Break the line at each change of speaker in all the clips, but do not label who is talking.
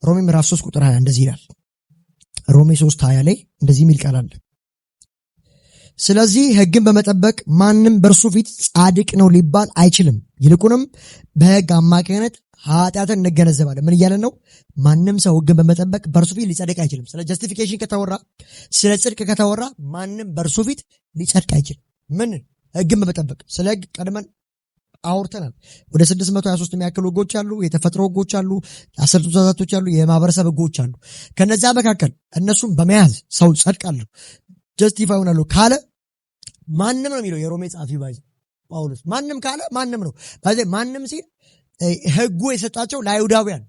ሮሜ ምዕራፍ 3 ቁጥር 20 እንደዚህ ይላል። ሮሜ 3:20 ላይ እንደዚህ የሚል ቃል አለ። ስለዚህ ሕግን በመጠበቅ ማንም በእርሱ ፊት ጻድቅ ነው ሊባል አይችልም። ይልቁንም በሕግ አማካኝነት ኃጢአትን እንገነዘባለን። ምን እያለን ነው? ማንም ሰው ሕግን በመጠበቅ በእርሱ ፊት ሊጸድቅ አይችልም። ስለ ጀስቲፊኬሽን ከተወራ፣ ስለ ጽድቅ ከተወራ ማንም በእርሱ ፊት ሊጸድቅ አይችልም። ምን? ሕግን በመጠበቅ። ስለ ሕግ ቀድመን አውርተናል። ወደ 623 የሚያክሉ ሕጎች አሉ። የተፈጥሮ ሕጎች አሉ፣ 10 ትእዛዛቶች አሉ፣ የማህበረሰብ ሕጎች አሉ። ከነዛ መካከል እነሱም በመያዝ ሰው ጸድቃለሁ ጀስቲፋይ ሆናለሁ ካለ ማንም ነው የሚለው የሮሜ ጻፊ ባይዘ ጳውሎስ። ማንም ካለ ማንም ነው ባይዘ። ማንም ሲል ሕጉ የሰጣቸው ለአይሁዳውያን፣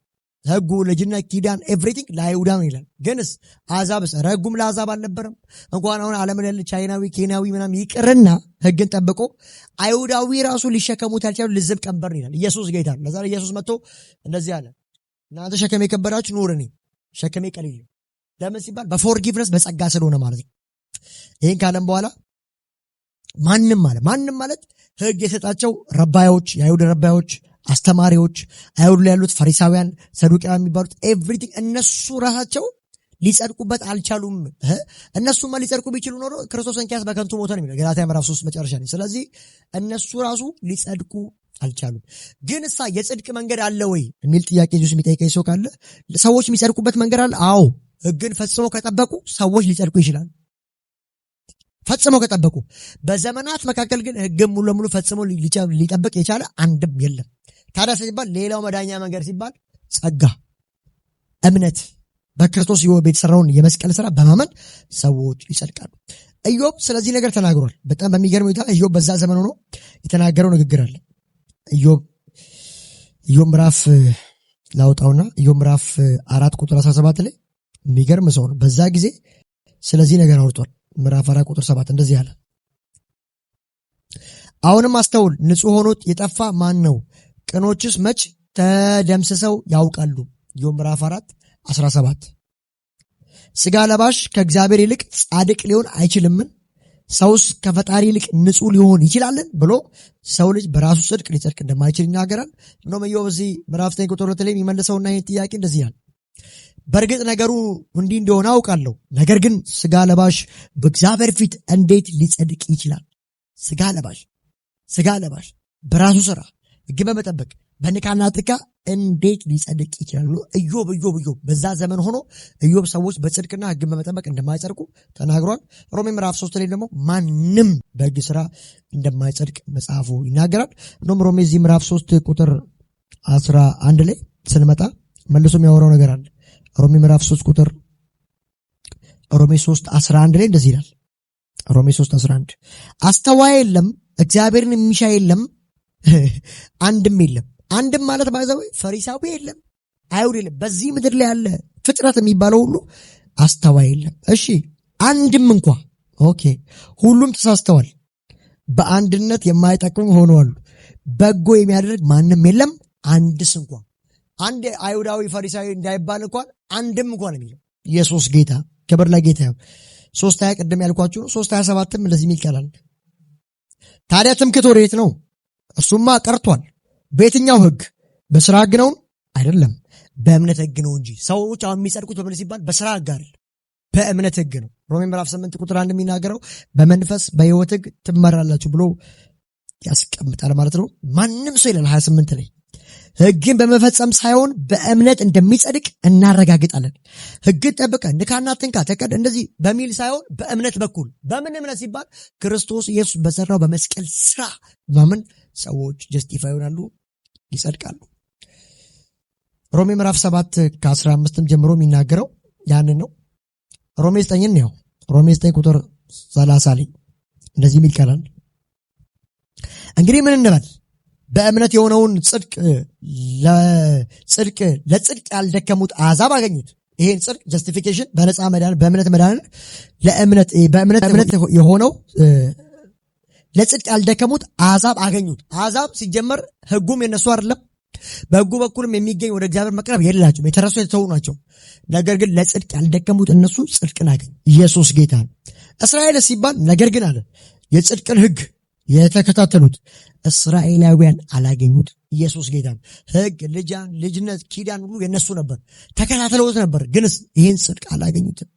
ሕጉ ልጅነት ኪዳን ኤቭሪቲንግ ለአይሁዳውያን ይላል። ግንስ አሕዛብስ? ኧረ ሕጉም ለአሕዛብ አልነበረም። እንኳን አሁን ዓለምን ያለ ቻይናዊ ኬንያዊ ምናምን ይቅርና ሕግን ጠብቆ አይሁዳዊ ራሱ ሊሸከሙት ያልቻሉ ልዝብ ቀንበር ይላል። ኢየሱስ ጌታ ነው። ለዛ ኢየሱስ መጥቶ እንደዚህ አለ፣ እናንተ ሸከም የከበዳችሁ ኑር፣ እኔ ሸከሜ ቀሊል ነው። ለምን ሲባል በፎርጊቭነስ በጸጋ ስለሆነ ማለት ነው። ይህን ካለም በኋላ ማንም ማለት ሕግ የሰጣቸው ረባዮች፣ የአይሁድ ረባዮች፣ አስተማሪዎች፣ አይሁድ ላይ ያሉት ፈሪሳውያን፣ ሰዱቃውያን የሚባሉት ኤቭሪቲንግ እነሱ ራሳቸው ሊጸድቁበት አልቻሉም። እነሱማ ሊጸድቁ ቢችሉ ኖሮ ክርስቶስ እንኪያስ በከንቱ ሞተ ነው የሚለው ገላትያ ምዕራፍ 3 መጨረሻ ላይ። ስለዚህ እነሱ ራሱ ሊጸድቁ አልቻሉም። ግን እሳ የጽድቅ መንገድ አለ ወይ የሚል ጥያቄ ጁስ የሚጠይቀኝ ሰው ካለ ሰዎች የሚጸድቁበት መንገድ አለ። አዎ፣ ሕግን ፈጽሞ ከጠበቁ ሰዎች ሊጸድቁ ይችላል። ፈጽሞ ከጠበቁ። በዘመናት መካከል ግን ሕግን ሙሉ ለሙሉ ፈጽሞ ሊጠብቅ የቻለ አንድም የለም። ታዲያ ሲባል ሌላው መዳኛ መንገድ ሲባል ጸጋ፣ እምነት፣ በክርስቶስ የተሰራውን የመስቀል ስራ በማመን ሰዎች ይጸድቃሉ። ኢዮብ ስለዚህ ነገር ተናግሯል። በጣም በሚገርም ሁኔታ ኢዮብ በዛ ዘመን ሆኖ የተናገረው ንግግር አለ። ኢዮብ ምዕራፍ ላውጣውና ኢዮብ ምዕራፍ 4 ቁጥር 17 ላይ የሚገርም ሰው ነው። በዛ ጊዜ ስለዚህ ነገር አውርቷል። ምዕራፍ 4 ቁጥር 7 እንደዚህ አለ፣ አሁንም አስተውል፣ ንጹሕ ሆኖ የጠፋ ማን ነው? ቅኖችስ መች ተደምስሰው ያውቃሉ? ኢዮብ ምዕራፍ 4 17 ሥጋ ለባሽ ከእግዚአብሔር ይልቅ ጻድቅ ሊሆን አይችልምን? ሰውስ ከፈጣሪ ይልቅ ንጹሕ ሊሆን ይችላልን? ብሎ ሰው ልጅ በራሱ ጽድቅ ሊጸድቅ እንደማይችል ይናገራል። እንደውም ኢዮብ እዚህ ምዕራፍ 9 ቁጥር 2 ላይ የሚመልሰውና ይህን ጥያቄ እንደዚህ ይላል፣ በእርግጥ ነገሩ እንዲህ እንደሆነ አውቃለሁ፣ ነገር ግን ሥጋ ለባሽ በእግዚአብሔር ፊት እንዴት ሊጸድቅ ይችላል? ሥጋ ለባሽ በራሱ ሥራ ሕግ በመጠበቅ በንካና ጥቃ እንዴት ሊጸድቅ ይችላል ብሎ ኢዮብ በዛ ዘመን ሆኖ ኢዮብ ሰዎች በጽድቅና ሕግን በመጠበቅ እንደማይጸድቁ ተናግሯል። ሮሜ ምዕራፍ 3 ላይ ደግሞ ማንም በሕግ ሥራ እንደማይጸድቅ መጽሐፉ ይናገራል። እንደውም ሮሜ እዚህ ምዕራፍ 3 ቁጥር 11 ላይ ስንመጣ መልሶ የሚያወራው ነገር አለ። ሮሜ ምዕራፍ 3 ቁጥር ሮሜ 3:11 ላይ እንደዚህ ይላል። ሮሜ 3:11 አስተዋይ የለም፣ እግዚአብሔርን የሚሻ የለም፣ አንድም የለም። አንድም ማለት ባይዘው ፈሪሳዊ የለም፣ አይሁድ የለም። በዚህ ምድር ላይ ያለ ፍጥረት የሚባለው ሁሉ አስተዋይ የለም። እሺ አንድም እንኳ ኦኬ፣ ሁሉም ተሳስተዋል፣ በአንድነት የማይጠቅሙ ሆነዋል፣ በጎ የሚያደርግ ማንም የለም፣ አንድስ እንኳ። አንድ አይሁዳዊ ፈሪሳዊ እንዳይባል እንኳን አንድም እንኳን የሚለው ኢየሱስ ጌታ፣ ክብር ለጌታ ይሁን። 3:20 ቅድም ያልኳችሁ ነው። 3:27ም እንደዚህ የሚል ቃል አለ። ታዲያ ትምክህት ወዴት ነው? እርሱማ ቀርቷል። በየትኛው ሕግ? በሥራ ሕግ ነው? አይደለም፣ በእምነት ሕግ ነው እንጂ። ሰዎች አሁን የሚጸድቁት በምን ሲባል በሥራ ሕግ አይደል፣ በእምነት ሕግ ነው። ሮሜ ምዕራፍ 8 ቁጥር 1 የሚናገረው በመንፈስ በሕይወት ሕግ ትመራላችሁ ብሎ ያስቀምጣል ማለት ነው። ማንም ሰው ይላል 28 ላይ ሕግን በመፈጸም ሳይሆን በእምነት እንደሚጸድቅ እናረጋግጣለን። ሕግን ጠብቀህ ንካና ትንካ ተቀድ እንደዚህ በሚል ሳይሆን በእምነት በኩል። በምን እምነት ሲባል ክርስቶስ ኢየሱስ በሰራው በመስቀል ስራ በምን ሰዎች ጀስቲፋይ ይሆናሉ፣ ይጸድቃሉ። ሮሜ ምዕራፍ 7 ከ15 ጀምሮ የሚናገረው ያንን ነው። ሮሜ 9 ነው። ሮሜ 9 ቁጥር 30 ላይ እንደዚህ የሚል ቃል አለ። እንግዲህ ምን እንበል? በእምነት የሆነውን ለጽድቅ ያልደከሙት አሕዛብ አገኙት። ይሄን ጽድቅ ጀስቲፊኬሽን በነፃ መዳን በእምነት መዳን በእምነት የሆነው ለጽድቅ ያልደከሙት አሕዛብ አገኙት። አሕዛብ ሲጀመር ሕጉም የነሱ አይደለም። በሕጉ በኩልም የሚገኝ ወደ እግዚአብሔር መቅረብ የላቸውም፣ የተረሱ የተተዉ ናቸው። ነገር ግን ለጽድቅ ያልደከሙት እነሱ ጽድቅን አገኙ። ኢየሱስ ጌታ ነው። እስራኤል ሲባል ነገር ግን አለ የጽድቅን ሕግ የተከታተሉት እስራኤላውያን አላገኙት። ኢየሱስ ጌታ ነው። ሕግ፣ ልጅነት፣ ኪዳን ሁሉ የነሱ ነበር። ተከታተሉት ነበር፣ ግንስ ይህን ጽድቅ አላገኙትም።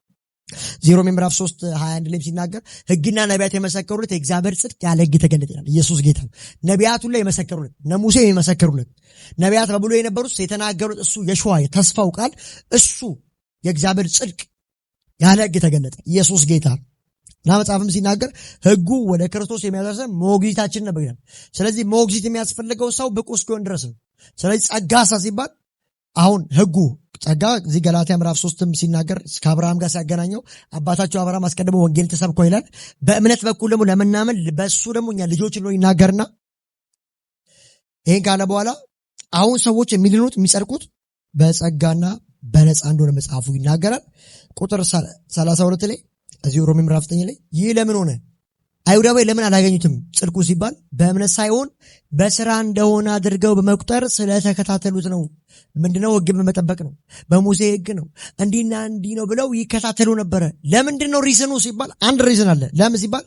ሮሜ ምዕራፍ 3:21 ላይ ሲናገር ሕግና ነቢያት የመሰከሩለት የእግዚአብሔር ጽድቅ ያለ ሕግ ተገለጠ ይላል። ኢየሱስ ጌታ ነው። ነቢያቱ ላይ የመሰከሩለት እነ ሙሴ የመሰከሩለት ነቢያት በብሉይ የነበሩት የተናገሩት እሱ የሸዋ ተስፋው ቃል እሱ የእግዚአብሔር ጽድቅ ያለ ሕግ ተገለጠ። ኢየሱስ ጌታ ነው። እና መጽሐፍም ሲናገር ሕጉ ወደ ክርስቶስ የሚያደርሰን ሞግዚታችን ነበር ይላል። ስለዚህ ሞግዚት የሚያስፈልገው ሰው ብቁ እስኪሆን ድረስ ነው። ስለዚህ ጸጋ ሲባል አሁን ሕጉ ጸጋ እዚህ ገላትያ ምዕራፍ 3ም ሲናገር ከአብርሃም ጋር ሲያገናኘው አባታቸው አብርሃም አስቀድሞ ወንጌል ተሰብኮ ይላል። በእምነት በኩል ደግሞ ለምናምን በእሱ ደግሞ እኛ ልጆች ነው ይናገርና ይሄን ካለ በኋላ አሁን ሰዎች የሚድኑት የሚጸድቁት በጸጋና በነፃ እንደሆነ መጽሐፉ ይናገራል። ቁጥር 32 ላይ እዚሁ ሮሜ ምዕራፍ 9 ላይ ይህ ለምን ሆነ? አይሁዳዊ ለምን አላገኙትም? ጽድቁ ሲባል በእምነት ሳይሆን በስራ እንደሆነ አድርገው በመቁጠር ስለተከታተሉት ነው። ምንድነው? ሕግን በመጠበቅ ነው። በሙሴ ሕግ ነው እንዲህና እንዲህ ነው ብለው ይከታተሉ ነበረ። ለምንድነው ሪዝኑ ሲባል አንድ ሪዝን አለ። ለምን ሲባል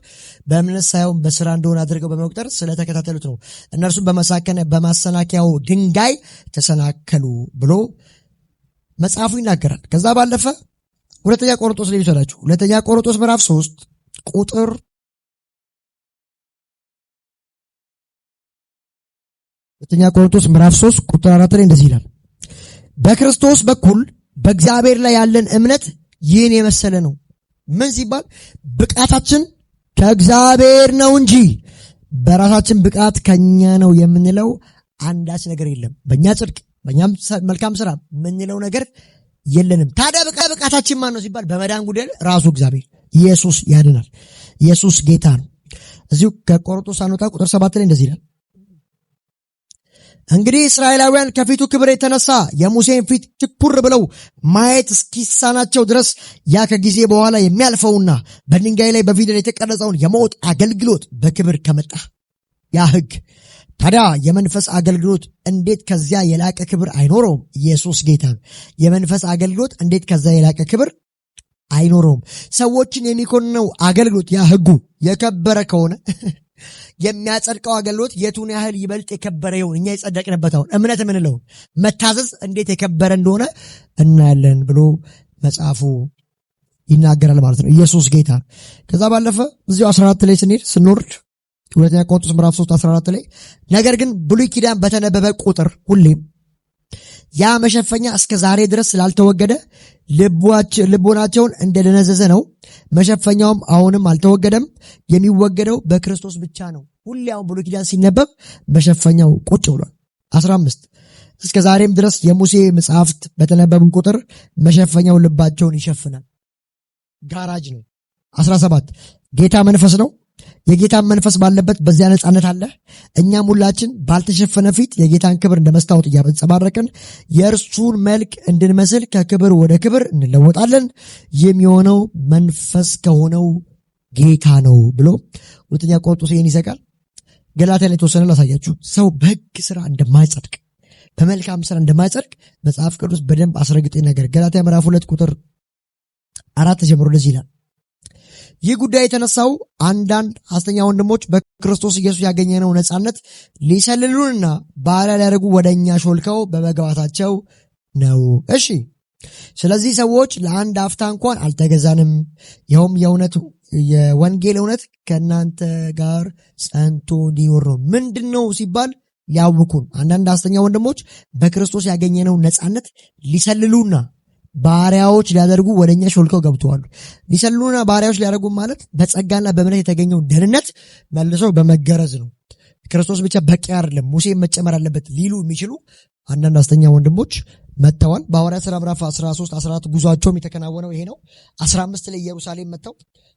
በእምነት ሳይሆን በስራ እንደሆነ አድርገው በመቁጠር ስለተከታተሉት ነው። እነርሱም በማሰናከያው ድንጋይ ተሰናከሉ ብሎ መጽሐፉ ይናገራል። ከዛ ባለፈ ሁለተኛ ቆሮንቶስ ላይ ይሰላችሁ ሁለተኛ ቆሮንቶስ ምዕራፍ 3 ቁጥር ሁለተኛ ቆሮንቶስ ምዕራፍ 3 ቁጥር 4 ላይ እንደዚህ ይላል፣ በክርስቶስ በኩል በእግዚአብሔር ላይ ያለን እምነት ይህን የመሰለ ነው። ምን ሲባል ብቃታችን ከእግዚአብሔር ነው እንጂ በራሳችን ብቃት ከኛ ነው የምንለው አንዳች ነገር የለም። በእኛ ጽድቅ በእኛም መልካም ስራ የምንለው ነገር የለንም። ታዲያ ብቃታችን ማን ነው ሲባል በመዳን ጉዳይ ራሱ እግዚአብሔር ኢየሱስ ያድናል። ኢየሱስ ጌታ ነው። እዚሁ ከቆሮንቶስ አንወጣ ቁጥር 7 ላይ እንደዚህ ይላል፣ እንግዲህ እስራኤላውያን ከፊቱ ክብር የተነሳ የሙሴን ፊት ትኩር ብለው ማየት እስኪሳናቸው ድረስ ያ ከጊዜ በኋላ የሚያልፈውና በድንጋይ ላይ በፊደል የተቀረጸውን የሞት አገልግሎት በክብር ከመጣ ያ ሕግ ታዲያ የመንፈስ አገልግሎት እንዴት ከዚያ የላቀ ክብር አይኖረውም? ኢየሱስ ጌታ ነው። የመንፈስ አገልግሎት እንዴት ከዚያ የላቀ ክብር አይኖረውም? ሰዎችን የሚኮንነው አገልግሎት ያ ሕጉ የከበረ ከሆነ የሚያጸድቀው አገልግሎት የቱን ያህል ይበልጥ የከበረ ይሁን። እኛ የጸደቅንበት አሁን እምነት የምንለው መታዘዝ እንዴት የከበረ እንደሆነ እናያለን ብሎ መጽሐፉ ይናገራል ማለት ነው። ኢየሱስ ጌታ። ከዛ ባለፈ እዚሁ 14 ላይ ስንወርድ ሁለተኛ ቆሮንቶስ ምዕራፍ 3:14 ላይ ነገር ግን ብሉይ ኪዳን በተነበበ ቁጥር ሁሌም ያ መሸፈኛ እስከ ዛሬ ድረስ ስላልተወገደ ልቦናቸውን እንደደነዘዘ ነው። መሸፈኛውም አሁንም አልተወገደም። የሚወገደው በክርስቶስ ብቻ ነው። ሁሌ አሁን ብሉይ ኪዳን ሲነበብ መሸፈኛው ቁጭ ብሏል። 15 እስከ ዛሬም ድረስ የሙሴ መጽሐፍት በተነበቡ ቁጥር መሸፈኛው ልባቸውን ይሸፍናል። ጋራጅ ነው። 17 ጌታ መንፈስ ነው። የጌታን መንፈስ ባለበት በዚያ ነጻነት አለ። እኛም ሁላችን ባልተሸፈነ ፊት የጌታን ክብር እንደ መስታወት እያንጸባረቅን የእርሱን መልክ እንድንመስል ከክብር ወደ ክብር እንለወጣለን። የሚሆነው መንፈስ ከሆነው ጌታ ነው ብሎ ሁለተኛ ቆሮንቶስ ይህን ይዘጋል። ገላትያ ላይ የተወሰነ ላሳያችሁ። ሰው በሕግ ስራ እንደማይጸድቅ በመልካም ስራ እንደማይጸድቅ መጽሐፍ ቅዱስ በደንብ አስረግጦ ነገር ገላትያ ምዕራፍ 2 ቁጥር 4 ጀምሮ እንደዚህ ይላል፣ ይህ ጉዳይ የተነሳው አንዳንድ ሐሰተኛ ወንድሞች በክርስቶስ ኢየሱስ ያገኘነው ነጻነት ሊሰልሉንና ባሪያ ሊያደርጉ ወደ እኛ ሾልከው በመግባታቸው ነው። እሺ፣ ስለዚህ ሰዎች ለአንድ አፍታ እንኳን አልተገዛንም፣ ይኸውም የወንጌል እውነት ከእናንተ ጋር ጸንቶ እንዲኖር ነው። ምንድን ነው ሲባል ሊያውኩን አንዳንድ ሐሰተኛ ወንድሞች በክርስቶስ ያገኘነው ነጻነት ሊሰልሉና ባሪያዎች ሊያደርጉ ወደኛ ሾልከው ገብተዋል። ሊሰልሉና ባሪያዎች ሊያደርጉ ማለት በጸጋና በእምነት የተገኘው ደህንነት መልሶ በመገረዝ ነው። ክርስቶስ ብቻ በቂ አይደለም፣ ሙሴ መጨመር አለበት ሊሉ የሚችሉ አንዳንድ ሐሰተኛ ወንድሞች መጥተዋል። በሐዋርያት ሥራ ምዕራፍ 13 14 ጉዟቸውም የተከናወነው ይሄ ነው። 15 ላይ ኢየሩሳሌም መጥተው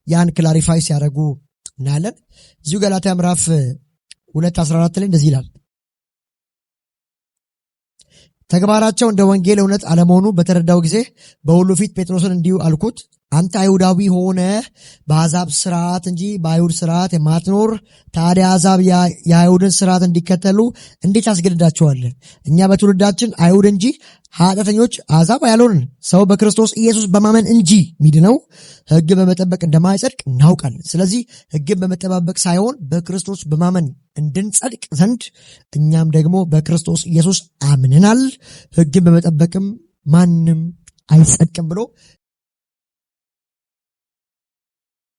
ያን ክላሪፋይ ሲያደርጉ እናያለን። እዚሁ ገላትያ ምዕራፍ 2:14 ላይ እንደዚህ ይላል፣ ተግባራቸው እንደ ወንጌል እውነት አለመሆኑ በተረዳው ጊዜ በሁሉ ፊት ጴጥሮስን እንዲሁ አልኩት፣ አንተ አይሁዳዊ ሆነ በአሕዛብ ስርዓት እንጂ በአይሁድ ስርዓት የማትኖር ታዲያ አሕዛብ የአይሁድን ስርዓት እንዲከተሉ እንዴት አስገድዳቸዋለን? እኛ በትውልዳችን አይሁድ እንጂ ኃጢአተኞች አሕዛብ ያልሆንን ሰው በክርስቶስ ኢየሱስ በማመን እንጂ ሚድነው ሕግ በመጠበቅ እንደማይጸድቅ እናውቃለን። ስለዚህ ሕግን በመጠባበቅ ሳይሆን በክርስቶስ በማመን እንድንጸድቅ ዘንድ እኛም ደግሞ በክርስቶስ ኢየሱስ አምነናል። ሕግን በመጠበቅም ማንም አይጸድቅም ብሎ